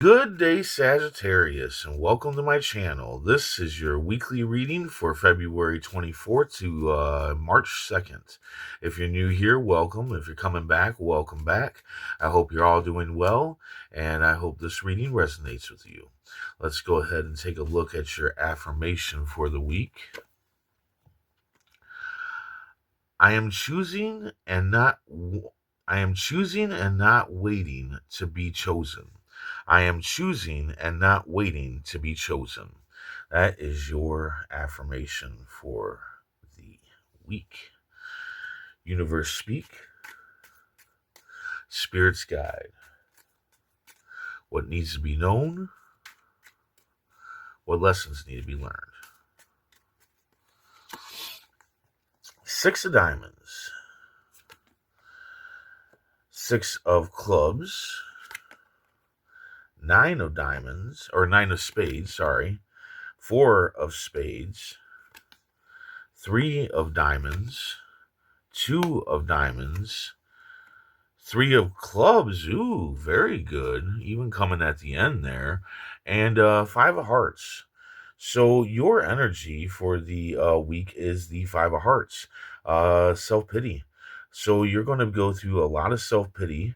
Good day, Sagittarius, and welcome to my channel. This is your weekly reading for February 24th to March 2nd. If you're new here, welcome. If you're coming back, welcome back. I hope you're all doing well, and I hope this reading resonates with you. Let's go ahead and take a look at your affirmation for the week. I am choosing and not waiting to be chosen. I am choosing and not waiting to be chosen. That is your affirmation for the week. Universe speak, spirits guide. What needs to be known? What lessons need to be learned? Six of diamonds, six of clubs, nine of diamonds, or nine of spades, sorry, four of spades, three of diamonds, two of diamonds, three of clubs. Ooh, very good. Even coming at the end there. And five of hearts. So your energy for the week is the five of hearts. Self-pity. So you're going to go through a lot of self-pity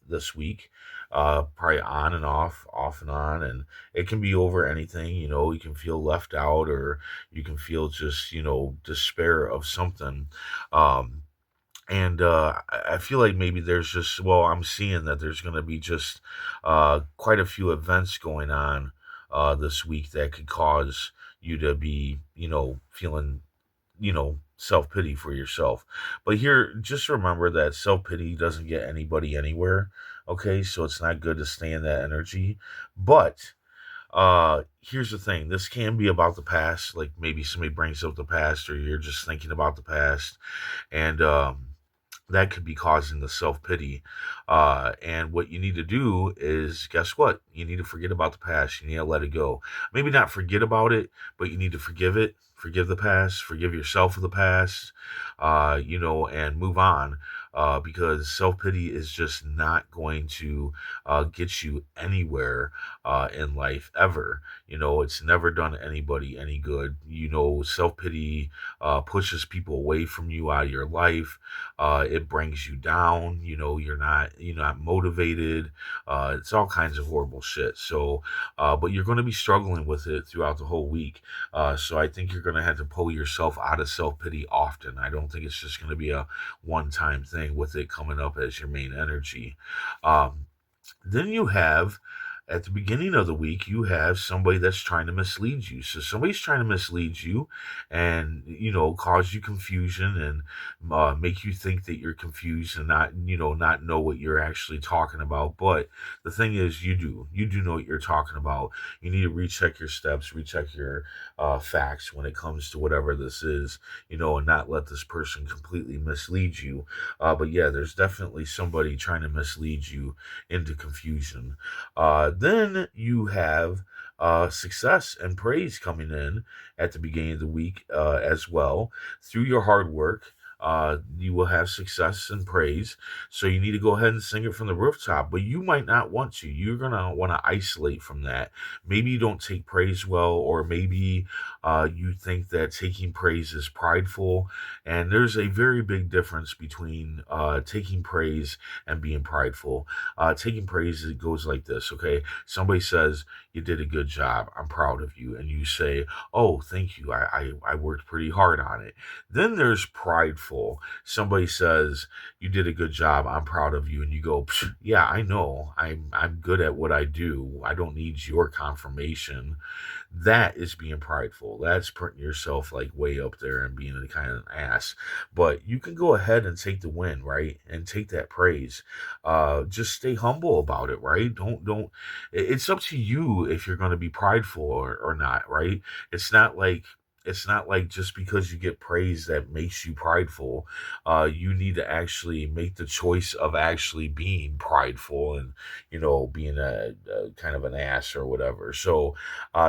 this week. Probably on and off and on, and it can be over anything. You can feel left out, or you can feel just despair of something. And I feel like maybe there's just, well, I'm seeing that there's going to be just quite a few events going on this week that could cause you to be, feeling, self pity for yourself. But here, just remember that self pity doesn't get anybody anywhere. Okay, so it's not good to stay in that energy. But here's the thing, this can be about the past. Like maybe somebody brings up the past, or you're just thinking about the past, and that could be causing the self pity. And what you need to do is, guess what? You need to forget about the past. You need to let it go. Maybe not forget about it, but you need to forgive it. Forgive the past. Forgive yourself for the past. And move on. Because self pity is just not going to get you anywhere in life ever. It's never done anybody any good. Self pity pushes people away from you, out of your life. It brings you down. You're not motivated. It's all kinds of horrible shit. So, but you're going to be struggling with it throughout the whole week. So I think you're going to have to pull yourself out of self pity often. I don't think it's just going to be a one time thing with it coming up as your main energy. Then you have, at the beginning of the week, you have somebody that's trying to mislead you. So somebody's trying to mislead you and, cause you confusion and make you think that you're confused and not know what you're actually talking about. But the thing is, you do know what you're talking about. You need to recheck your steps, recheck your facts when it comes to whatever this is, and not let this person completely mislead you. But yeah, there's definitely somebody trying to mislead you into confusion. Then you have success and praise coming in at the beginning of the week as well. Through your hard work, you will have success and praise. So you need to go ahead and sing it from the rooftop, but you might not want to. You're going to want to isolate from that. Maybe you don't take praise well, or maybe you think that taking praise is prideful. And there's a very big difference between taking praise and being prideful. Taking praise, it goes like this, okay? Somebody says, you did a good job. I'm proud of you. And you say, oh, thank you. I worked pretty hard on it. Then there's prideful. Somebody says, you did a good job. I'm proud of you. And you go, yeah, I know. I'm good at what I do. I don't need your confirmation. That is being prideful. That's putting yourself like way up there and being a kind of an ass. But you can go ahead and take the win, right? And take that praise. Just stay humble about it, right? Don't. It's up to you if you're going to be prideful or not, right? It's not like It's not like just because you get praise that makes you prideful. You need to actually make the choice of actually being prideful and, being a kind of an ass or whatever. So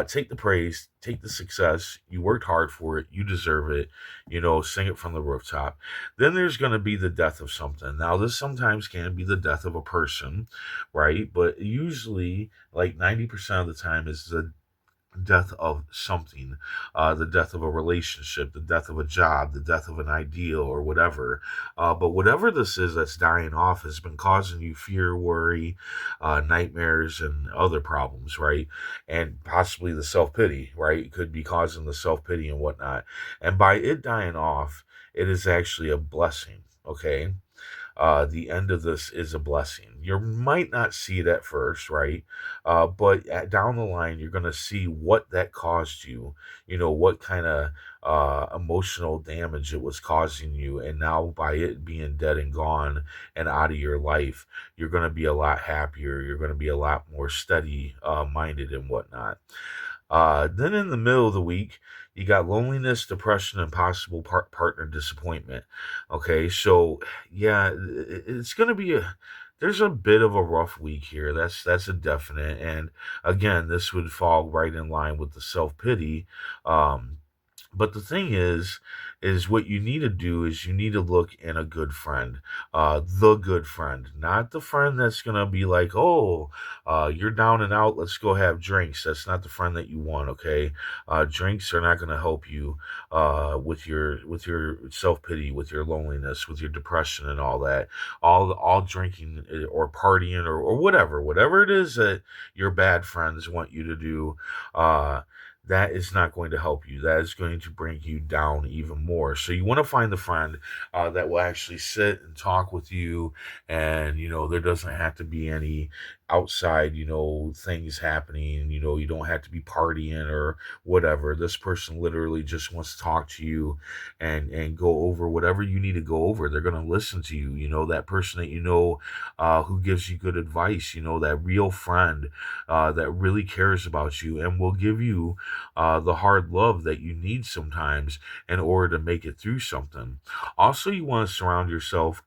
take the praise, take the success. You worked hard for it. You deserve it. Sing it from the rooftop. Then there's going to be the death of something. Now, this sometimes can be the death of a person, right? But usually, like 90% of the time, is the death of something, the death of a relationship, the death of a job, the death of an ideal, or whatever. But whatever this is that's dying off has been causing you fear, worry, nightmares, and other problems, right? And possibly the self pity, right? It could be causing the self pity and whatnot. And by it dying off, it is actually a blessing, okay? The end of this is a blessing. You might not see it at first, right? But down the line, you're going to see what that caused you, what kind of emotional damage it was causing you. And now, by it being dead and gone and out of your life, you're going to be a lot happier. You're going to be a lot more steady minded and whatnot. Then in the middle of the week, you got loneliness, depression, and possible partner disappointment. Okay, so yeah, it's gonna be there's a bit of a rough week here. That's a definite. And again, this would fall right in line with the self pity. Um, but the thing is what you need to do is you need to look in a good friend, the good friend, not the friend that's gonna be like, oh, you're down and out. Let's go have drinks. That's not the friend that you want. Okay, drinks are not gonna help you with your self pity, with your loneliness, with your depression, and all that. All drinking or partying or whatever it is that your bad friends want you to do. That is not going to help you. That is going to bring you down even more. So you want to find the friend that will actually sit and talk with you, and there doesn't have to be any outside things happening. You don't have to be partying or whatever. This person literally just wants to talk to you and go over whatever you need to go over. They're going to listen to you. That person that who gives you good advice. That real friend that really cares about you and will give you the hard love that you need sometimes in order to make it through something. Also, you want to surround yourself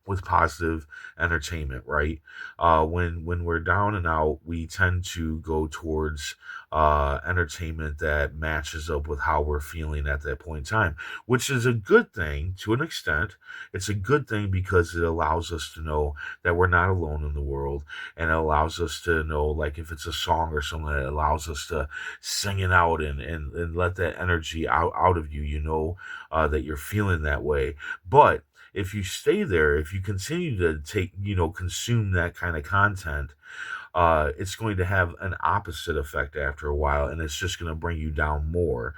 with positive entertainment, right? When we're down and out, we tend to go towards entertainment that matches up with how we're feeling at that point in time, which is a good thing to an extent. It's a good thing because it allows us to know that we're not alone in the world, and it allows us to know, like, if it's a song or something, it allows us to sing it out and let that energy out of you. That you're feeling that way, but if you stay there, if you continue to consume that kind of content, it's going to have an opposite effect after a while, and it's just going to bring you down more.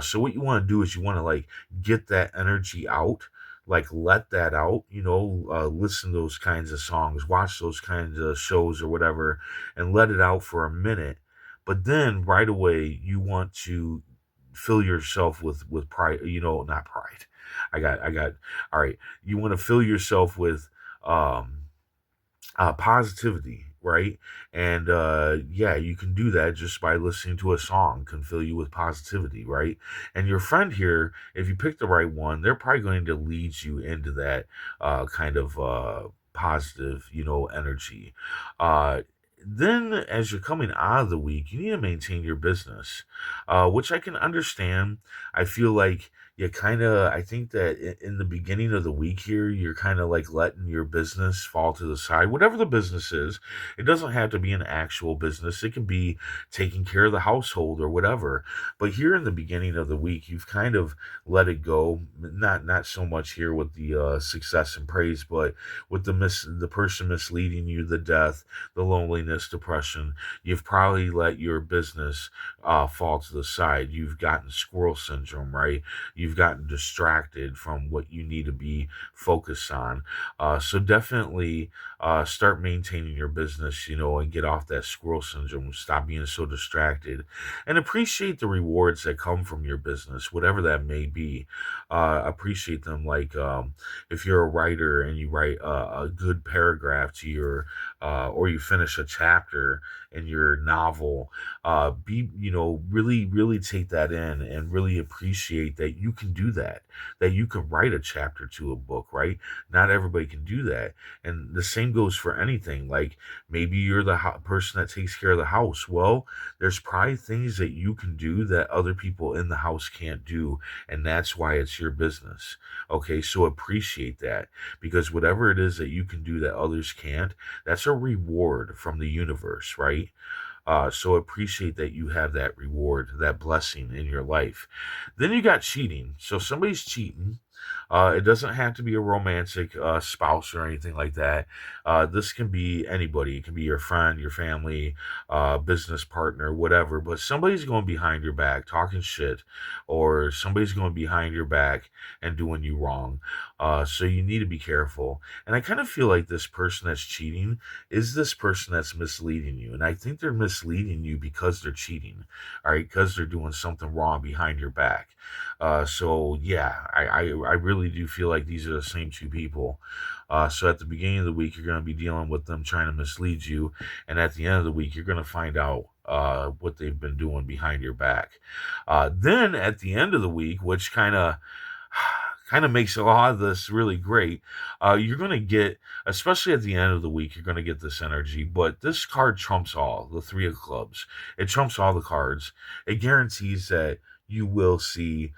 So what you want to do is you want to like get that energy out, like let that out. Listen to those kinds of songs, watch those kinds of shows or whatever, and let it out for a minute. But then right away, you want to fill yourself with pride. Not pride. I got. All right. You want to fill yourself with um positivity, right? And yeah, you can do that just by listening to a song, can fill you with positivity, right? And your friend here, if you pick the right one, they're probably going to lead you into that kind of positive, energy. Uh, then, as you're coming out of the week, you need to maintain your business, which I can understand. I feel like I think that in the beginning of the week here, you're kind of like letting your business fall to the side. Whatever the business is, it doesn't have to be an actual business. It can be taking care of the household or whatever. But here in the beginning of the week, you've kind of let it go. Not so much here with the success and praise, but with the person misleading you, the death, the loneliness, depression. You've probably let your business fall to the side. You've gotten squirrel syndrome, right? You've gotten distracted from what you need to be focused on. So definitely start maintaining your business, and get off that squirrel syndrome. Stop being so distracted and appreciate the rewards that come from your business, whatever that may be. Appreciate them. Like if you're a writer and you write a good paragraph to your or you finish a chapter in your novel, really, really take that in and really appreciate that you can do that you can write a chapter to a book, right? Not everybody can do that. And the same goes for anything. Like maybe you're the person that takes care of the house. Well, there's probably things that you can do that other people in the house can't do. And that's why it's your business. Okay. So appreciate that, because whatever it is that you can do that others can't, that's a reward from the universe, right? So appreciate that you have that reward, that blessing in your life. Then you got cheating. So somebody's cheating. It doesn't have to be a romantic spouse or anything like that. This can be anybody. It can be your friend, your family, business partner, whatever. But somebody's going behind your back talking shit, or somebody's going behind your back and doing you wrong. So you need to be careful. And I kind of feel like this person that's cheating is this person that's misleading you. And I think they're misleading you because they're cheating, all right, because they're doing something wrong behind your back. So yeah, I really do feel like these are the same two people. So at the beginning of the week, you're going to be dealing with them trying to mislead you, and at the end of the week, you're going to find out what they've been doing behind your back. Then at the end of the week, which kind of makes a lot of this really great. You're going to get, especially at the end of the week, you're going to get this energy. But this card trumps all, the Three of Clubs. It trumps all the cards. It guarantees that you will see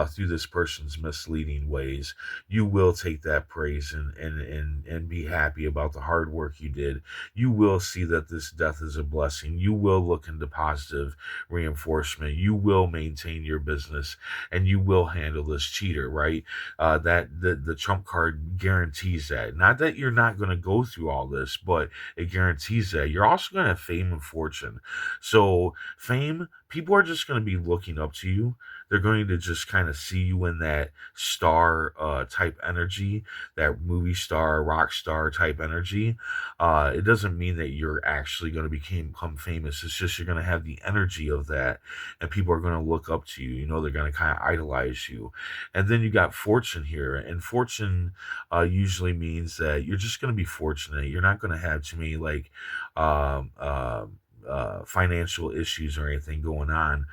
through this person's misleading ways. You will take that praise and be happy about the hard work you did. You will see that this death is a blessing. You will look into positive reinforcement. You will maintain your business, and you will handle this cheater, right? That the trump card guarantees that. Not that you're not going to go through all this, but it guarantees that. You're also going to have fame and fortune. So fame, people are just going to be looking up to you. They're going to just kind of see you in that star type energy, that movie star, rock star type energy. It doesn't mean that you're actually going to become famous. It's just you're going to have the energy of that, and people are going to look up to you. You know, they're going to kind of idolize you. And then you got fortune here, and fortune usually means that you're just going to be fortunate. You're not going to have too many like um, uh, financial issues or anything going on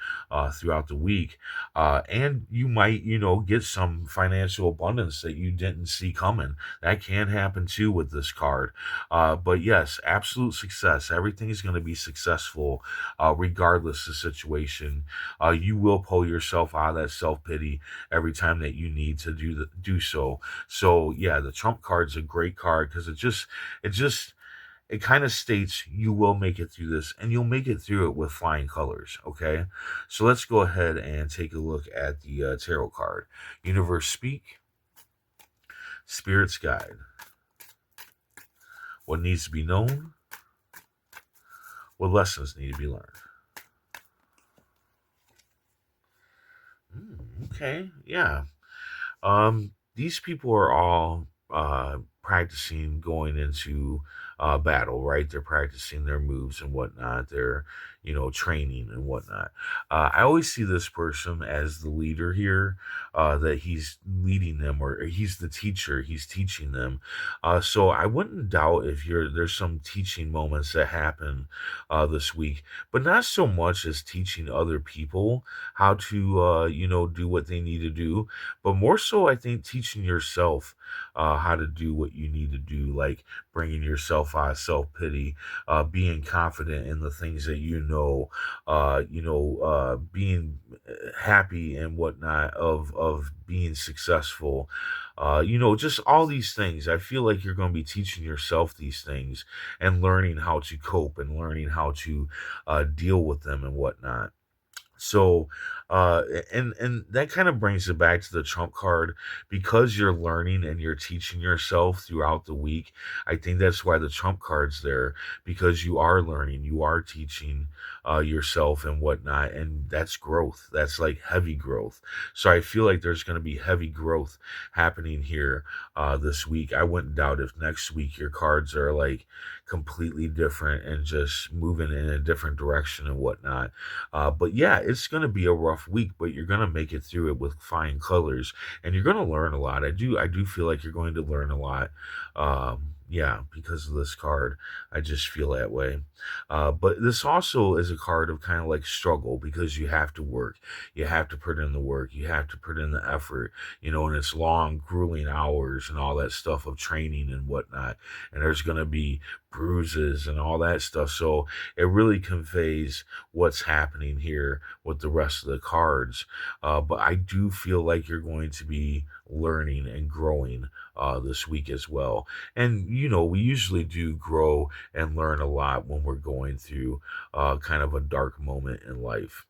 throughout the week. And you might, get some financial abundance that you didn't see coming. That can happen too with this card. But yes, absolute success. Everything is going to be successful regardless of the situation. You will pull yourself out of that self pity every time that you need to do so. So yeah, the Trump card's a great card because it kind of states you will make it through this, and you'll make it through it with flying colors. Okay, so let's go ahead and take a look at the tarot card. Universe speak, spirits guide. What needs to be known? What lessons need to be learned? Okay, yeah. These people are all practicing going into battle, right? They're practicing their moves and whatnot. They're, training and whatnot. I always see this person as the leader here, that he's leading them, or he's the teacher. He's teaching them. So I wouldn't doubt if there's some teaching moments that happen this week, but not so much as teaching other people how to, do what they need to do, but more so, I think, teaching yourself how to do what you need to do, like bringing yourself out of self pity, being confident in the things that being happy and whatnot of being successful. Just all these things. I feel like you're going to be teaching yourself these things and learning how to cope and learning how to deal with them and whatnot. So, and that kind of brings it back to the trump card, because you're learning and you're teaching yourself throughout the week. I think that's why the trump card's there, because you are learning, you are teaching yourself and whatnot, and that's growth. That's like heavy growth. So I feel like there's going to be heavy growth happening here this week. I wouldn't doubt if next week your cards are like completely different and just moving in a different direction and whatnot. But yeah, it's going to be a rough week, but you're going to make it through it with fine colors, and you're going to learn a lot. I do feel like you're going to learn a lot. Yeah, because of this card, I just feel that way. But this also is a card of kind of like struggle because you have to work. You have to put in the work. You have to put in the effort, and it's long, grueling hours and all that stuff of training and whatnot. And there's going to be bruises and all that stuff. So it really conveys what's happening here with the rest of the cards. But I do feel like you're going to be learning and growing this week as well. And, we usually do grow and learn a lot when we're going through kind of a dark moment in life.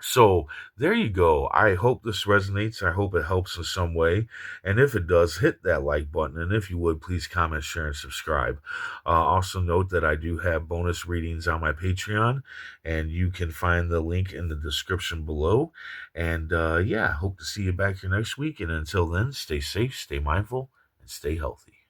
So there you go. I hope this resonates. I hope it helps in some way. And if it does, hit that like button. And if you would, please comment, share, and subscribe. Also, note that I do have bonus readings on my Patreon, and you can find the link in the description below. And yeah, hope to see you back here next week. And until then, stay safe, stay mindful, and stay healthy.